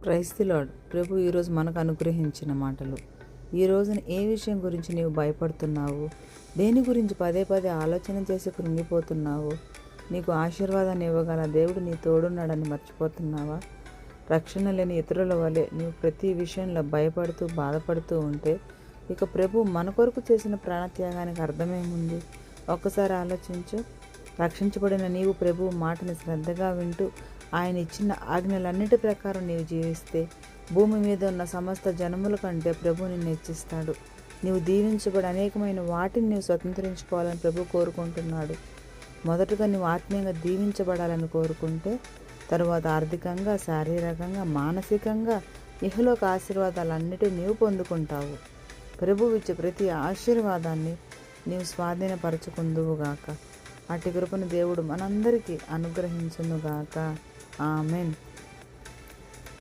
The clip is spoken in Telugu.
Praise the lord. ప్రభు ఈరోజు మనకు అనుగ్రహించిన మాటలు. ఈ రోజున ఏ విషయం గురించి నీవు భయపడుతున్నావు? దేని గురించి పదే పదే ఆలోచన చేసి కృంగిపోతున్నావు? నీకు ఆశీర్వాదాన్ని ఇవ్వగల దేవుడు నీ తోడున్నాడని మర్చిపోతున్నావా? రక్షణ లేని ఇతరుల వలె నీవు ప్రతి విషయంలో భయపడుతూ బాధపడుతూ ఉంటే ఇక ప్రభు మన కొరకు చేసిన ప్రాణత్యాగానికి అర్థమేముంది? ఒక్కసారి ఆలోచించు. రక్షించబడిన నీవు ప్రభు మాటని శ్రద్ధగా వింటూ ఆయన ఇచ్చిన ఆజ్ఞలన్నిటి ప్రకారం నీవు జీవిస్తే భూమి మీద ఉన్న సమస్త జనముల కంటే ప్రభు నిన్ను హెచ్చిస్తాడు. నీవు దీవించబడి అనేకమైన వాటిని నీవు స్వతంత్రించుకోవాలని ప్రభు కోరుకుంటున్నాడు. మొదటగా నువ్వు ఆత్మీయంగా దీవించబడాలని కోరుకుంటే తరువాత ఆర్థికంగా, శారీరకంగా, మానసికంగా ఇహలోక ఆశీర్వాదాలన్నిటినీ నీవు పొందుకుంటావు. ప్రభువు ఇచ్చే ప్రతి ఆశీర్వాదాన్ని నీవు స్వాధీనపరచుకుందువుగాక. అట్టి కృపను దేవుడు మనందరికీ అనుగ్రహించునుగాక. ఆమెన్.